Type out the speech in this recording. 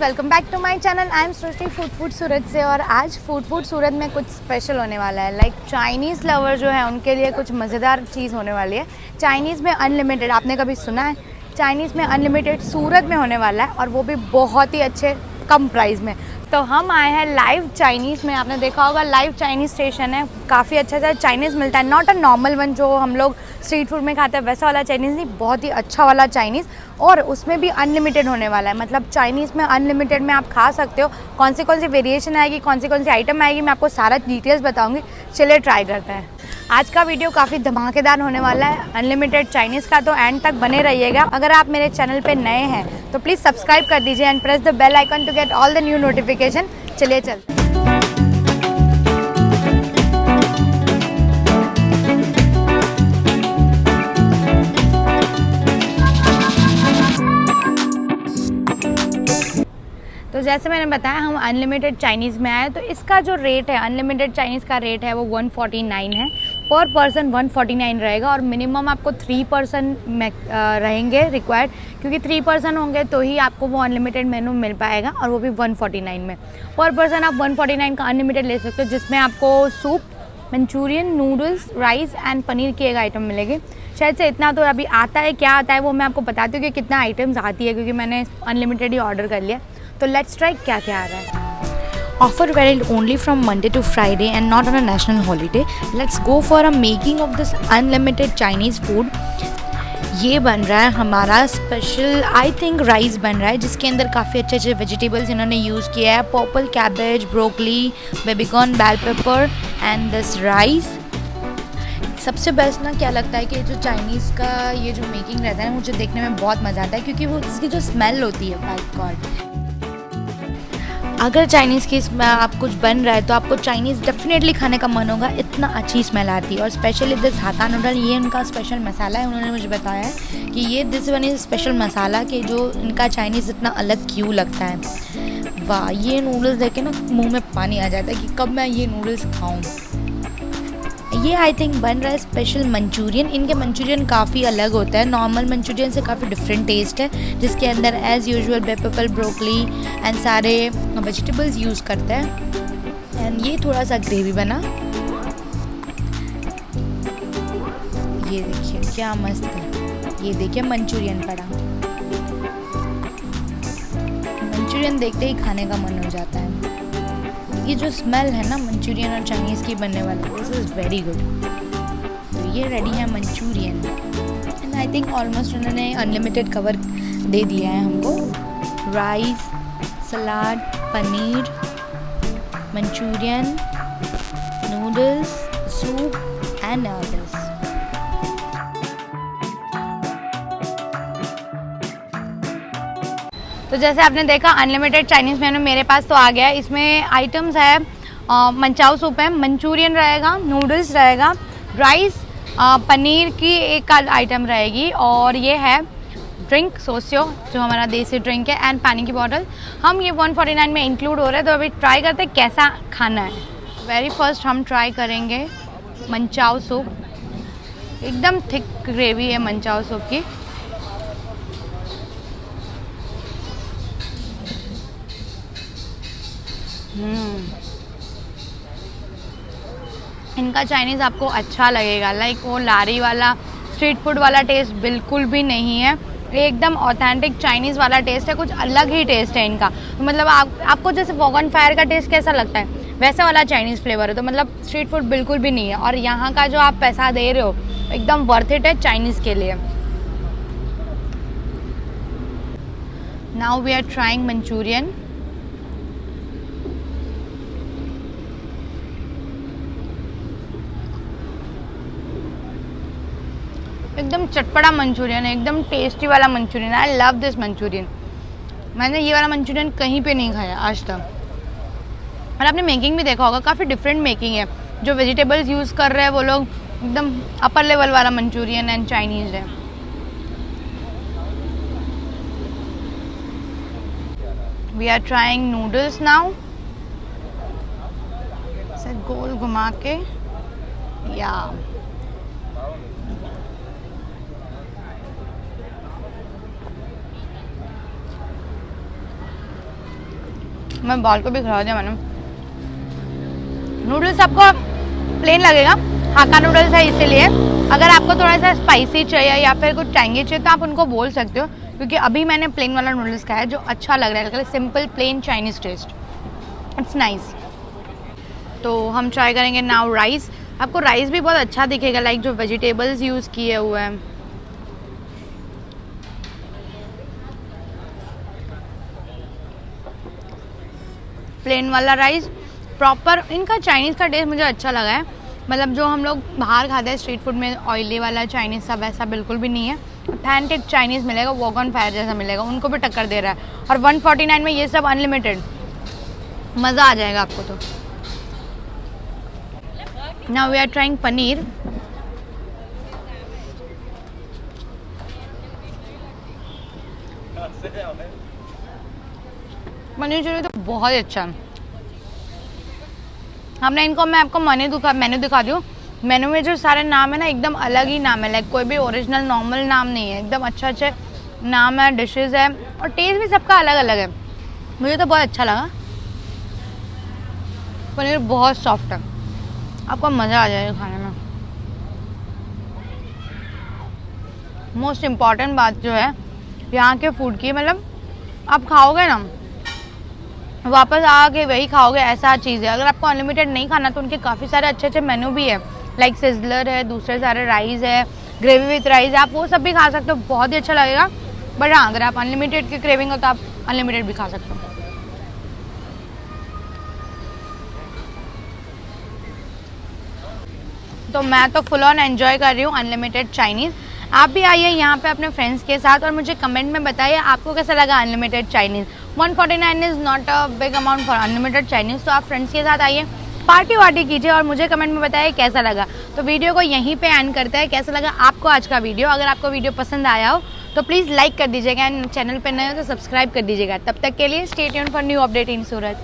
Welcome back to my channel. I am Srishti food Surat से। और आज फूड सूरत में कुछ स्पेशल होने वाला है। लाइक चाइनीज़ लवर जो है उनके लिए कुछ मज़ेदार चीज़ होने वाली है। चाइनीज़ में अनलिमिटेड, आपने कभी सुना है? चाइनीज़ में अनलिमिटेड सूरत में होने वाला है, और वो भी बहुत ही अच्छे कम प्राइस में। तो हम आए हैं लाइव चाइनीज़ में। आपने देखा होगा लाइव चाइनीज़ स्टेशन है, काफ़ी अच्छा सा चाइनीज़ मिलता है। नॉट अ नॉर्मल वन जो हम लोग स्ट्रीट फूड में खाते हैं वैसा वाला चाइनीज़ नहीं, बहुत ही अच्छा वाला चाइनीज़। और उसमें भी अनलिमिटेड होने वाला है। मतलब चाइनीज़ में अनलिमिटेड में आप खा सकते हो। कौन सी वेरिएशन आएगी, कौन सी आइटम आएगी, मैं आपको सारा डिटेल्स बताऊँगी। चलिए ट्राई करते हैं। आज का वीडियो काफ़ी धमाकेदार होने वाला है अनलिमिटेड चाइनीज़ का, तो एंड तक बने रहिएगा। अगर आप मेरे चैनल पे नए हैं तो प्लीज़ सब्सक्राइब कर दीजिए and press the bell icon to get all the new notification. चलिए चलते हैं। तो जैसे मैंने बताया हम अनलिमिटेड चाइनीज़ में आए, तो इसका जो रेट है अनलिमिटेड चाइनीज़ का रेट है वो 149 है। पर पर्सन 149 रहेगा, और मिनिमम आपको 3 पर्सन रहेंगे रिक्वायर्ड, क्योंकि 3 पर्सन होंगे तो ही आपको वो अनलिमिटेड मेनू मिल पाएगा, और वो भी 149 में। पर पर्सन आप 149 का अनलिमिटेड ले सकते हो, जिसमें आपको soup, Manchurian, noodles, rice and paneer की एक आइटम मिलेगी। शायद से इतना तो अभी आता है, क्या आता है वो मैं आपको बताती हूँ कि कितना आइटम्स आती है, क्योंकि मैंने अनलिमिटेड ही ऑर्डर कर लिया। तो लेट्स ट्राई क्या क्या आ रहा है। Offer valid only from Monday to Friday and not on a national holiday. Let's go for a making of this unlimited Chinese food. ये बन रहा है हमारा स्पेशल, आई थिंक राइस बन रहा है, जिसके अंदर काफ़ी अच्छे अच्छे वेजिटेबल्स इन्होंने यूज़ किया है। Purple cabbage, broccoli, baby corn, bell pepper and this rice. सबसे बेस्ट ना क्या लगता है कि जो चाइनीज़ का ये जो मेकिंग रहता है ना, मुझे देखने में बहुत मज़ा आता है, क्योंकि वो इसकी जो स्मेल होती है, माय गॉड। अगर चाइनीज़ की आप कुछ बन रहा है तो आपको चाइनीज़ डेफिनेटली खाने का मन होगा, इतना अच्छी स्मेल आती है। और स्पेशली दिस हाका नूडल, ये उनका स्पेशल मसाला है। उन्होंने मुझे बताया है कि ये दिस वन इज़ स्पेशल मसाला, कि जो इनका चाइनीज़ इतना अलग क्यों लगता है। वाह, ये नूडल्स देख के ना मुँह में पानी आ जाता है कि कब मैं ये नूडल्स खाऊँ। ये आई थिंक बन रहा है स्पेशल मंचूरियन। इनके मंचूरियन काफ़ी अलग होता है, नॉर्मल मंचूरियन से काफ़ी डिफरेंट टेस्ट है, जिसके अंदर as usual paper, broccoli and सारे वेजिटेबल्स यूज़ करते हैं। एंड ये थोड़ा सा ग्रेवी बना, ये देखिए क्या मस्त है। ये देखिए मंचूरियन पड़ा, मंचूरियन देखते ही खाने का मन हो जाता है। ये जो स्मेल है ना मंचूरियन और चाइनीज़ की बनने वाली, दिस इज़ वेरी गुड। तो ये रेडी है Manchurian, and I think almost उन्होंने अनलिमिटेड कवर दे दिया है हमको। Rice, salad, paneer, Manchurian, noodles, soup and others. तो जैसे आपने देखा अनलिमिटेड चाइनीज़ मेनू मेरे पास तो आ गया है। इसमें आइटम्स है मंचाओ सूप है, मंचूरियन रहेगा, नूडल्स रहेगा, राइस, पनीर की एक आइटम रहेगी, और ये है ड्रिंक सोसियो जो हमारा देसी ड्रिंक है, एंड पानी की बॉटल। हम ये 149 में इंक्लूड हो रहे हैं। तो अभी ट्राई करते हैं कैसा खाना है। वेरी फर्स्ट हम ट्राई करेंगे मंचाओ सूप। एकदम थिक ग्रेवी है मंचाओ सूप की। इनका चाइनीज़ आपको अच्छा लगेगा। लाइक वो लारी वाला स्ट्रीट फूड वाला टेस्ट बिल्कुल भी नहीं है, एकदम ऑथेंटिक चाइनीज़ वाला टेस्ट है। कुछ अलग ही टेस्ट है इनका। तो मतलब आपको जैसे वॉगन फायर का टेस्ट कैसा लगता है वैसा वाला चाइनीज़ फ्लेवर है। तो मतलब स्ट्रीट फूड बिल्कुल भी नहीं है, और यहाँ का जो आप पैसा दे रहे हो एकदम वर्थ इट है चाइनीज़ के लिए। Now we are trying Manchurian. एकदम चटपटा मंचूरियन है, एकदम टेस्टी वाला Manchurian. I love this Manchurian. मैंने ये वाला मंचूरियन कहीं पे नहीं खाया आज तक। और आपने मेकिंग भी देखा होगा, काफ़ी डिफरेंट मेकिंग है। जो वेजिटेबल्स यूज़ कर रहे हैं वो लोग एकदम अपर लेवल वाला मंचूरियन एंड चाइनीज़ है। We are trying noodles now. से गोल घुमा के, या मैं बॉल को भी खिला दिया मैंने। नूडल्स आपको प्लेन लगेगा, हाक्का नूडल्स है इसीलिए। अगर आपको थोड़ा सा स्पाइसी चाहिए या फिर कुछ टैंगी चाहिए तो आप उनको बोल सकते हो, क्योंकि अभी मैंने प्लेन वाला नूडल्स खाया जो अच्छा लग रहा है, simple plain Chinese taste, it's nice. तो हम ट्राई करेंगे नाउ राइस। आपको राइस भी बहुत अच्छा दिखेगा, लाइक जो वेजिटेबल्स यूज़ किए हुए हैं। प्लेन वाला राइस प्रॉपर, इनका चाइनीज़ का टेस्ट मुझे अच्छा लगा है। मतलब जो हम लोग बाहर खाते हैं स्ट्रीट फूड में ऑयली वाला चाइनीज़ सब वैसा बिल्कुल भी नहीं है। ऑथेंटिक चाइनीज़ मिलेगा, वॉक ऑन फायर जैसा मिलेगा, उनको भी टक्कर दे रहा है। और 149 में ये सब अनलिमिटेड, मज़ा आ जाएगा आपको। तो now we are trying paneer. Paneer chilli तो बहुत अच्छा है। हमने इनको, मैं आपको मेन्यू दिखा दूँ। मेन्यू में जो सारे नाम है ना एकदम अलग ही नाम है, लाइक कोई भी ओरिजिनल नॉर्मल नाम नहीं है, एकदम अच्छा अच्छे नाम है, डिशेस है और टेस्ट भी सबका अलग अलग है। मुझे तो बहुत अच्छा लगा। पनीर बहुत सॉफ्ट है, आपको मज़ा आ जाएगा खाने में। मोस्ट इम्पॉर्टेंट बात जो है यहाँ के फूड की, मतलब आप खाओगे ना वापस आके वही खाओगे, ऐसा चीज़ है। अगर आपको अनलिमिटेड नहीं खाना तो उनके काफ़ी सारे अच्छे अच्छे मेन्यू भी है, लाइक सिजलर है, दूसरे सारे राइस है, ग्रेवी विथ राइस, आप वो सब भी खा सकते हो, बहुत ही अच्छा लगेगा। बट हाँ, अगर आप अनलिमिटेड की क्रेविंग हो तो आप अनलिमिटेड भी खा सकते हो। तो मैं तो फुल ऑन एंजॉय कर रही हूँ अनलिमिटेड चाइनीज़। आप भी आइए यहाँ पे अपने फ्रेंड्स के साथ और मुझे कमेंट में बताइए आपको कैसा लगा unlimited Chinese. 149 is not a big amount for unlimited Chinese. तो आप फ्रेंड्स के साथ आइए, पार्टी वार्टी कीजिए और मुझे कमेंट में बताइए कैसा लगा। तो वीडियो को यहीं पे एंड करते हैं। कैसा लगा आपको आज का वीडियो? अगर आपको वीडियो पसंद आया हो तो प्लीज़ लाइक कर दीजिएगा एंड चैनल पे नए हो तो सब्सक्राइब कर दीजिएगा। तब तक के लिए stay tuned for new update in Surat.